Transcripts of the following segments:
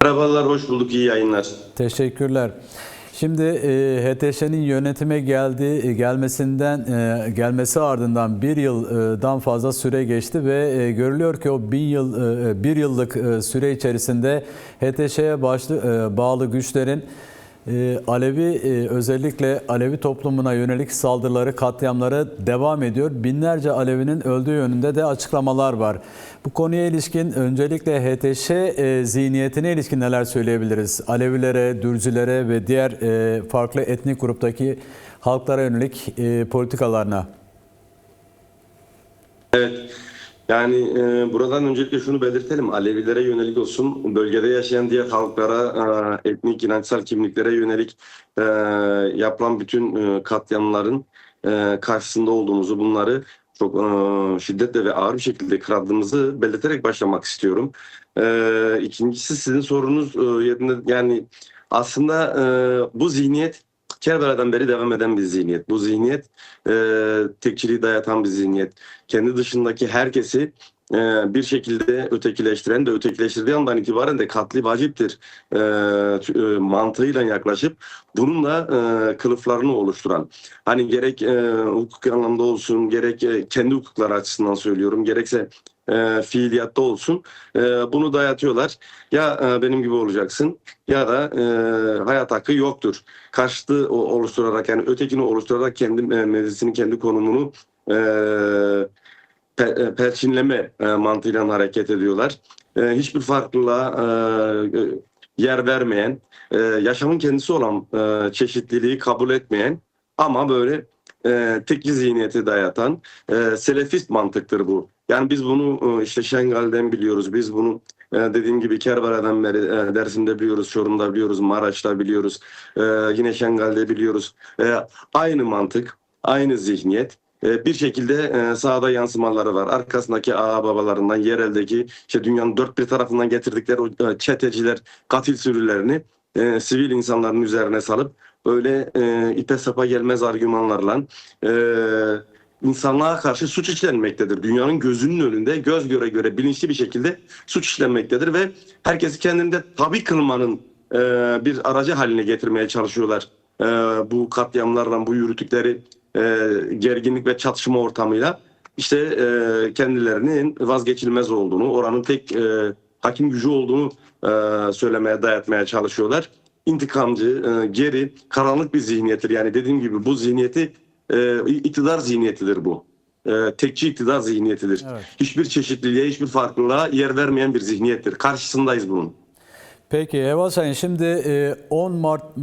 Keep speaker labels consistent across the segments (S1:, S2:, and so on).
S1: Merhabalar, hoş bulduk, iyi yayınlar.
S2: Teşekkürler. Şimdi HTŞ'nin yönetime gelmesi ardından bir yıldan fazla süre geçti ve görülüyor ki o bir yıllık süre içerisinde HTŞ'ye bağlı güçlerin özellikle Alevi toplumuna yönelik saldırıları, katliamları devam ediyor. Binlerce Alevinin öldüğü yönünde de açıklamalar var. Bu konuya ilişkin öncelikle HTŞ zihniyetine ilişkin neler söyleyebiliriz? Alevilere, Dürzülere ve diğer farklı etnik gruptaki halklara yönelik politikalarına.
S1: Evet, yani buradan öncelikle şunu belirtelim. Alevilere yönelik olsun, bölgede yaşayan diğer halklara, etnik, inançsal kimliklere yönelik yapılan bütün katliamların karşısında olduğumuzu, bunları çok şiddetle ve ağır bir şekilde kınadığımızı belirterek başlamak istiyorum. İkincisi sizin sorunuz yerinde, yani aslında bu zihniyet Kerbela'dan beri devam eden bir zihniyet. Bu zihniyet tekçiliği dayatan bir zihniyet. Kendi dışındaki herkesi bir şekilde ötekileştiren de ötekileştirdiği andan itibaren de katli vaciptir mantığıyla yaklaşıp bununla kılıflarını oluşturan. Hani gerek hukuki anlamda olsun, gerek kendi hukukları açısından söylüyorum, gerekse fiiliyatta olsun bunu dayatıyorlar. Ya benim gibi olacaksın ya da hayat hakkı yoktur. Karşıtı oluşturarak, yani ötekini oluşturarak kendi mevzisini, kendi konumunu perçinleme mantığıyla hareket ediyorlar. Hiçbir farklılığa yer vermeyen, yaşamın kendisi olan çeşitliliği kabul etmeyen ama böyle tekci zihniyeti dayatan selefist mantıktır bu. Yani biz bunu işte Şengal'den biliyoruz, biz bunu dediğim gibi Kerbela'dan beri Dersim'de biliyoruz, Çorum'da biliyoruz, Maraş'ta biliyoruz, yine Şengal'de biliyoruz. Aynı mantık, aynı zihniyet. Bir şekilde sahada yansımaları var. Arkasındaki ağa babalarından, yereldeki işte dünyanın dört bir tarafından getirdikleri o çeteciler, katil sürülerini sivil insanların üzerine salıp böyle ipe sapa gelmez argümanlarla e, insanlığa karşı suç işlenmektedir. Dünyanın gözünün önünde göz göre göre bilinçli bir şekilde suç işlenmektedir ve herkesi kendinde tabi kılmanın bir aracı haline getirmeye çalışıyorlar. Bu katliamlarla, bu yürütükleri gerginlik ve çatışma ortamıyla işte kendilerinin vazgeçilmez olduğunu, oranın tek hakim gücü olduğunu söylemeye, dayatmaya çalışıyorlar. İntikamcı, geri, karanlık bir zihniyettir. Yani dediğim gibi bu zihniyeti iktidar zihniyetidir bu. Tekçi iktidar zihniyetidir.
S2: Evet.
S1: Hiçbir çeşitliliğe, hiçbir farklılığa yer vermeyen bir zihniyettir. Karşısındayız bunun.
S2: Peki Eva Sayın, şimdi 10 Mart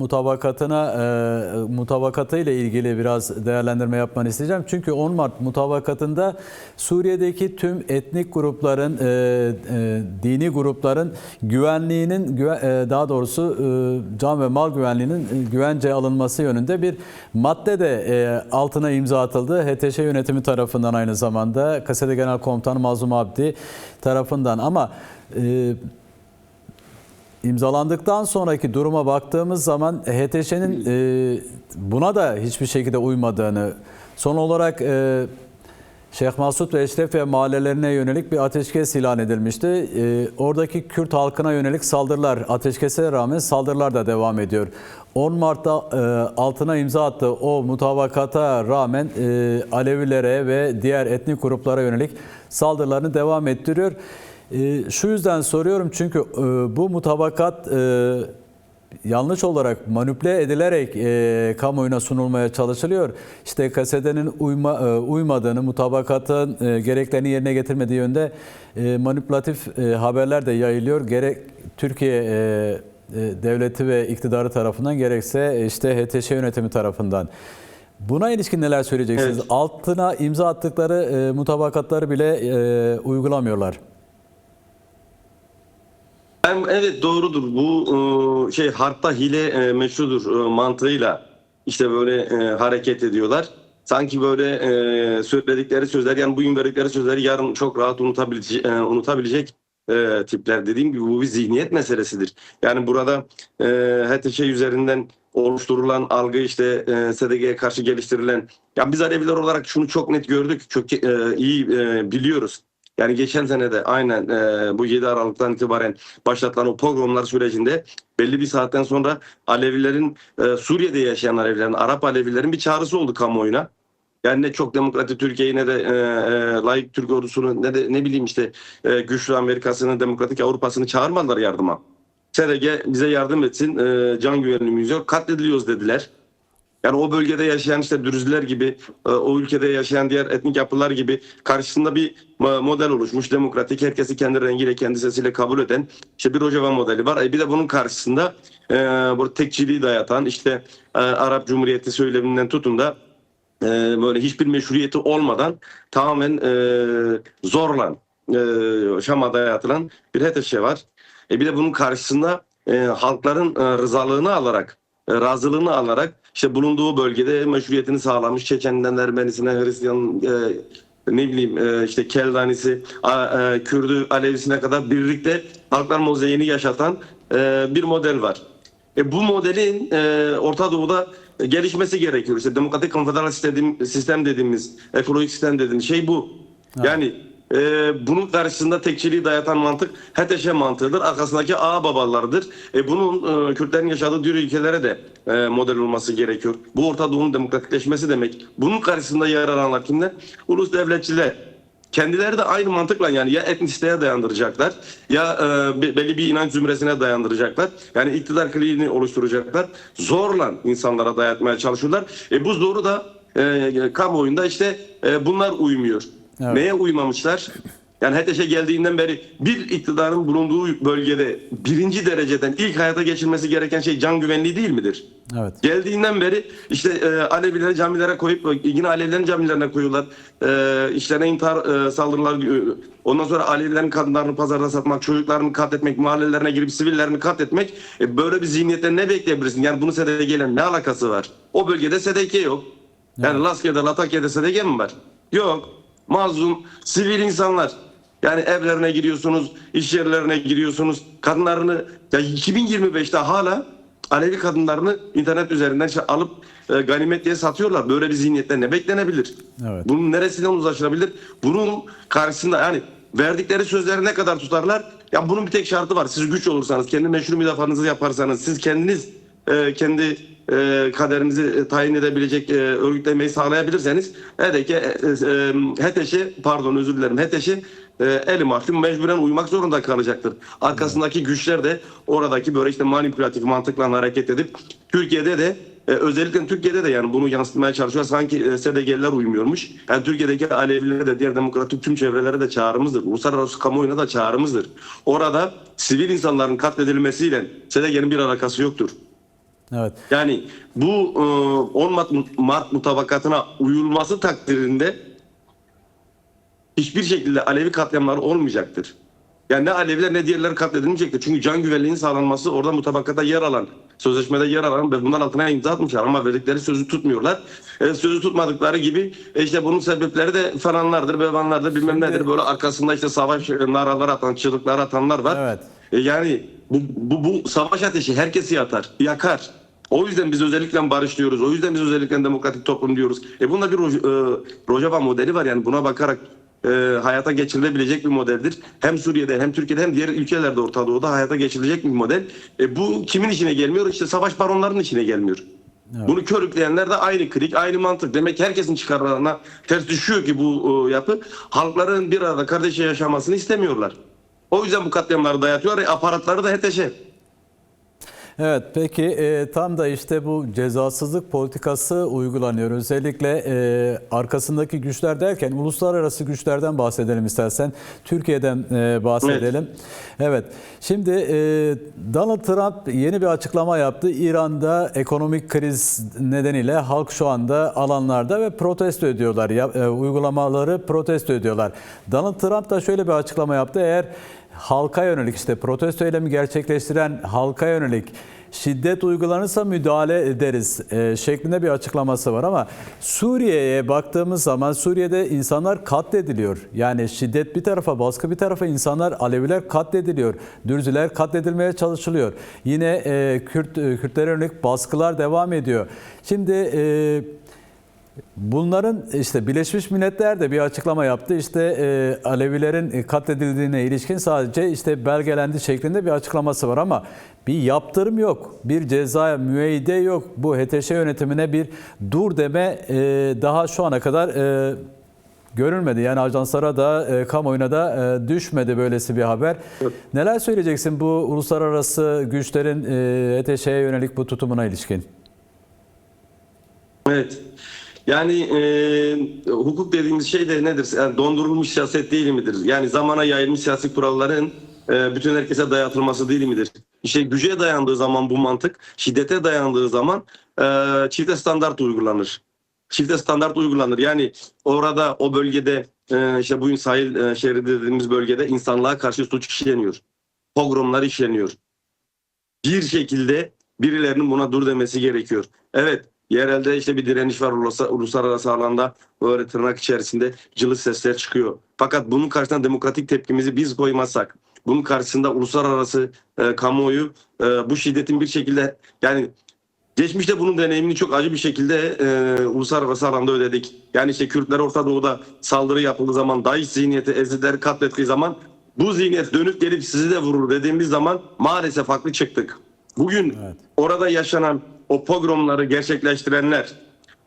S2: mutabakatı ile ilgili biraz değerlendirme yapmanı isteyeceğim. Çünkü 10 Mart mutabakatında Suriye'deki tüm etnik grupların, dini grupların güvenliğinin, daha doğrusu can ve mal güvenliğinin güvence alınması yönünde bir madde de altına imza atıldı. HTŞ yönetimi tarafından, aynı zamanda KSD Genel Komutanı Mazlum Abdi tarafından, ama İmzalandıktan sonraki duruma baktığımız zaman HTŞ'nin buna da hiçbir şekilde uymadığını, son olarak Şeyh Masud ve Eşrefiye mahallelerine yönelik bir ateşkes ilan edilmişti. Oradaki Kürt halkına yönelik saldırılar, ateşkese rağmen saldırılar da devam ediyor. 10 Mart'ta altına imza attığı o mutabakata rağmen Alevilere ve diğer etnik gruplara yönelik saldırılarını devam ettiriyor. Şu yüzden soruyorum, çünkü bu mutabakat yanlış olarak manipüle edilerek kamuoyuna sunulmaya çalışılıyor. İşte KSD'nin uymadığını, mutabakatın gereklerini yerine getirmediği yönde manipülatif haberler de yayılıyor. Gerek Türkiye devleti ve iktidarı tarafından, gerekse işte HTŞ yönetimi tarafından. Buna ilişkin neler söyleyeceksiniz?
S1: Evet.
S2: Altına imza attıkları mutabakatları bile uygulamıyorlar.
S1: Evet, doğrudur. Bu harpta hile meşrudur mantığıyla işte böyle hareket ediyorlar. Sanki böyle söyledikleri sözler, yani bugün verdikleri sözleri yarın çok rahat unutabilecek tipler. Dediğim gibi bu bir zihniyet meselesidir. Yani burada HTŞ üzerinden oluşturulan algı, işte SDG'ye karşı geliştirilen, yani biz Aleviler olarak şunu çok net gördük, çok iyi biliyoruz. Yani geçen sene de aynen bu 7 Aralık'tan itibaren başlatılan o pogromlar sürecinde belli bir saatten sonra Alevilerin, Suriye'de yaşayan Alevilerin, Arap Alevilerin bir çağrısı oldu kamuoyuna. Yani ne çok demokratik Türkiye'yi ne de layık Türk ordusunu ne de ne bileyim işte güçlü Amerika'sını, demokratik Avrupa'sını çağırmadılar yardıma. SDG bize yardım etsin, can güvenliğimiz yok, katlediliyoruz dediler. Yani o bölgede yaşayan işte Dürziler gibi, o ülkede yaşayan diğer etnik yapılar gibi karşısında bir model oluşmuş. Demokratik, herkesi kendi rengiyle, kendi sesiyle kabul eden işte bir Rojava modeli var. Bir de bunun karşısında bu tekçiliği dayatan işte Arap Cumhuriyeti söyleminden tutun da böyle hiçbir meşruiyeti olmadan tamamen zorla Şam'a dayatılan bir HTŞ var. Bir de bunun karşısında halkların rızalığını alarak, razılığını alarak işte bulunduğu bölgede meşruiyetini sağlamış Çeçeninden Ermenisine, Hristiyan ne bileyim işte Keldanisi, Kürdü, Alevisine kadar birlikte halklar mozaiğini yaşatan bir model var. Bu modelin Orta Doğu'da gelişmesi gerekiyor. İşte demokratik konfederal sistem dediğimiz, ekolojik sistem dediğimiz şey bu.
S2: Evet.
S1: Yani bunun karşısında tekçiliği dayatan mantık HTŞ mantığıdır. Arkasındaki ağababalardır. Bunun Kürtlerin yaşadığı diğer ülkelere de model olması gerekiyor. Bu Orta Doğu'nun demokratikleşmesi demek. Bunun karşısında yer alanlar kimler? Ulus devletçiler. Kendileri de aynı mantıkla yani ya etnisiteye dayandıracaklar ya belli bir inanç zümresine dayandıracaklar. Yani iktidar kliğini oluşturacaklar. Zorla insanlara dayatmaya çalışıyorlar. Bu zoru da kamuoyunda işte bunlar uymuyor.
S2: Evet.
S1: Neye uymamışlar? Yani HTŞ geldiğinden beri bir iktidarın bulunduğu bölgede birinci dereceden ilk hayata geçirmesi gereken şey can güvenliği değil midir?
S2: Evet.
S1: Geldiğinden beri işte Alevileri camilere koyup yine Alevilerin camilerine koyuyorlar. İşlerine intihar saldırılar. Ondan sonra Alevilerin kadınlarını pazarda satmak, çocuklarını katletmek, mahallelerine girip sivillerini katletmek. Böyle bir zihniyetten ne bekleyebilirsin? Yani bunu SDG'yle ne alakası var? O bölgede SDG yok. Yani Laskiye'de, Latakya'da SDG mi var? Yok. Mazlum, sivil insanlar. Yani evlerine giriyorsunuz, iş yerlerine giriyorsunuz. Kadınlarını, ya 2025'te hala Alevi kadınlarını internet üzerinden alıp ganimet diye satıyorlar. Böyle bir zihniyetten ne beklenebilir?
S2: Evet.
S1: Bunun neresinden uzlaşılabilir? Bunun karşısında yani verdikleri sözleri ne kadar tutarlar? Ya bunun bir tek şartı var. Siz güç olursanız, kendi meşru müdafaanızı yaparsanız, siz kendiniz kendi kaderinizi tayin edebilecek örgütlemeyi sağlayabilirseniz HTŞ pardon özür dilerim HTŞ eli mahkum mecburen uymak zorunda kalacaktır. Arkasındaki güçler de oradaki böyle işte manipülatif mantıkla hareket edip Türkiye'de de özellikle Türkiye'de de yani bunu yansıtmaya çalışıyor. Sanki SDG'liler uymuyormuş. Yani Türkiye'deki Alevilere de diğer demokratik tüm çevrelere de çağrımızdır. Uluslararası kamuoyuna da çağrımızdır. Orada sivil insanların katledilmesiyle SDG'nin bir alakası yoktur.
S2: Evet.
S1: Yani bu 10 Mart mutabakatına uyulması takdirinde hiçbir şekilde Alevi katliamları olmayacaktır. Yani ne Aleviler ne diğerleri katledilmeyecektir. Çünkü can güvenliğinin sağlanması orada mutabakata yer alan, sözleşmede yer alan ve bundan altına imza atmışlar ama verdikleri sözü tutmuyorlar. Sözü tutmadıkları gibi işte bunun sebepleri de falanlardır, bevanlardır, bilmem nedir. Böyle arkasında işte savaş naraları atan, çığlıklar atanlar var.
S2: Evet.
S1: Yani bu savaş ateşi herkesi yakar. O yüzden biz özellikle barış diyoruz. O yüzden biz özellikle demokratik toplum diyoruz. Bunda bir Rojava modeli var yani buna bakarak hayata geçirilebilecek bir modeldir. Hem Suriye'de hem Türkiye'de hem diğer ülkelerde Orta Doğu'da hayata geçirilecek bir model. Bu kimin işine gelmiyor? İşte savaş baronlarının işine gelmiyor. Evet. Bunu körükleyenler de aynı klik, aynı mantık. Demek ki herkesin çıkarlarına ters düşüyor ki bu yapı. Halkların bir arada kardeşçe yaşamasını istemiyorlar. O yüzden bu katliamları dayatıyor. Aparatları da HTŞ.
S2: Evet, peki tam da işte bu cezasızlık politikası uygulanıyor. Özellikle arkasındaki güçler derken uluslararası güçlerden bahsedelim istersen. Türkiye'den bahsedelim. Evet. Şimdi Donald Trump yeni bir açıklama yaptı. İran'da ekonomik kriz nedeniyle halk şu anda alanlarda ve protesto ediyorlar. Uygulamaları protesto ediyorlar. Donald Trump da şöyle bir açıklama yaptı. Eğer halka yönelik işte protesto eylemi gerçekleştiren halka yönelik şiddet uygulanırsa müdahale ederiz şeklinde bir açıklaması var ama Suriye'ye baktığımız zaman Suriye'de insanlar katlediliyor. Yani şiddet bir tarafa, baskı bir tarafa, insanlar, Aleviler katlediliyor. Dürziler katledilmeye çalışılıyor. Yine Kürtlere yönelik baskılar devam ediyor. Şimdi Bunların işte Birleşmiş Milletler de bir açıklama yaptı. İşte Alevilerin katledildiğine ilişkin sadece işte belgelendi şeklinde bir açıklaması var ama bir yaptırım yok. Bir ceza müeyyide yok. Bu HTŞ yönetimine bir dur deme daha şu ana kadar görülmedi. Yani ajanslara da kamuoyuna da düşmedi böylesi bir haber. Evet. Neler söyleyeceksin bu uluslararası güçlerin HTŞ'ye yönelik bu tutumuna ilişkin?
S1: Evet. Yani hukuk dediğimiz şey de nedir? Yani dondurulmuş siyaset değil midir? Yani zamana yayılmış siyasi kuralların bütün herkese dayatılması değil midir? İşte güce dayandığı zaman bu mantık, şiddete dayandığı zaman çifte standart uygulanır. Çifte standart uygulanır. Yani orada o bölgede işte bugün sahil şeridi dediğimiz bölgede insanlığa karşı suç işleniyor. Pogromlar işleniyor. Bir şekilde birilerinin buna dur demesi gerekiyor. Evet. Yerelde işte bir direniş var uluslararası alanda, böyle tırnak içerisinde cılız sesler çıkıyor. Fakat bunun karşısında demokratik tepkimizi biz koymazsak, bunun karşısında uluslararası kamuoyu bu şiddetin bir şekilde, yani geçmişte bunun deneyimini çok acı bir şekilde uluslararası alanda ödedik. Yani işte Kürtler Orta Doğu'da saldırı yapıldığı zaman, DAEŞ zihniyeti Ezidileri katlettiği zaman bu zihniyet dönüp gelip sizi de vurur dediğimiz zaman maalesef haklı çıktık. Bugün evet, orada yaşanan o pogromları gerçekleştirenler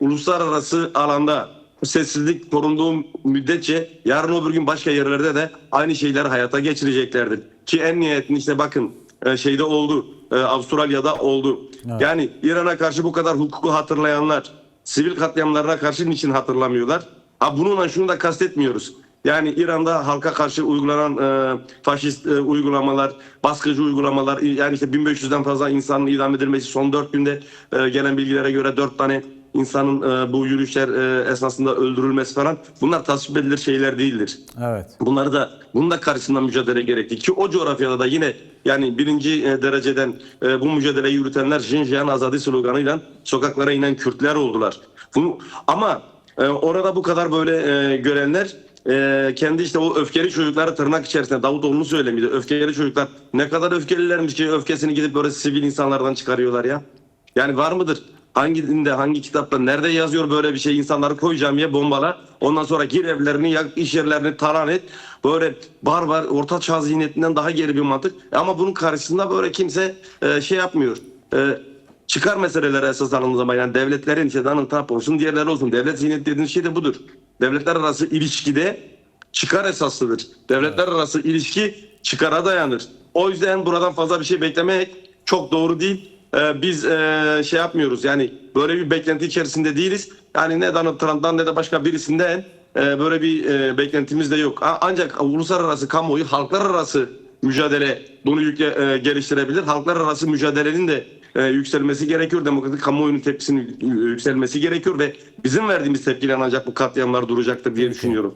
S1: uluslararası alanda sessizlik korunduğu müddetçe yarın öbür gün başka yerlerde de aynı şeyleri hayata geçireceklerdir. Ki en nihayetinde işte bakın şeyde oldu, Avustralya'da oldu. Evet. Yani İran'a karşı bu kadar hukuku hatırlayanlar sivil katliamlarına karşı niçin hatırlamıyorlar? Bununla şunu da kastetmiyoruz. Yani İran'da halka karşı uygulanan faşist uygulamalar, baskıcı uygulamalar, yani işte 1500'den fazla insanın idam edilmesi, son 4 günde gelen bilgilere göre 4 tane insanın bu yürüyüşler esnasında öldürülmesi falan, bunlar tasvip edilir şeyler değildir. Evet. Bunun da karşısında mücadele gerekti ki o coğrafyada da yine yani birinci dereceden bu mücadeleyi yürütenler Xinjiang Azadi sloganıyla sokaklara inen Kürtler oldular. Ama orada bu kadar böyle görenler kendi işte o öfkeli çocukları tırnak içerisinde Davutoğlu'nu söylemiydi. Öfkeli çocuklar ne kadar öfkelilermiş ki öfkesini gidip böyle sivil insanlardan çıkarıyorlar ya. Yani var mıdır? Hangi dinde, hangi kitapta, nerede yazıyor böyle bir şey? İnsanları koy camiye bombala. Ondan sonra gir evlerini, yak, iş yerlerini talan et. Böyle barbar, orta çağ zihniyetinden daha geri bir mantık. Ama bunun karşısında böyle kimse şey yapmıyor. Çıkar meselelere esas alındığı zaman, yani devletlerin işte Donald Trump olsun, diğerleri olsun. Devlet zihniyeti dediğiniz şey de budur. Devletler arası ilişkide çıkar esaslıdır. Devletler arası ilişki çıkara dayanır. O yüzden buradan fazla bir şey beklemek çok doğru değil. Biz şey yapmıyoruz, yani böyle bir beklenti içerisinde değiliz. Yani ne Donald Trump'dan ne de başka birisinden böyle bir beklentimiz de yok. Ancak uluslararası kamuoyu halklar arası mücadele bunu geliştirebilir. Halklar arası mücadelenin de yükselmesi gerekiyor. Demokratik kamuoyunun tepkisinin yükselmesi gerekiyor ve bizim verdiğimiz tepkiyle ancak bu katliamlar duracaktır diye düşünüyorum.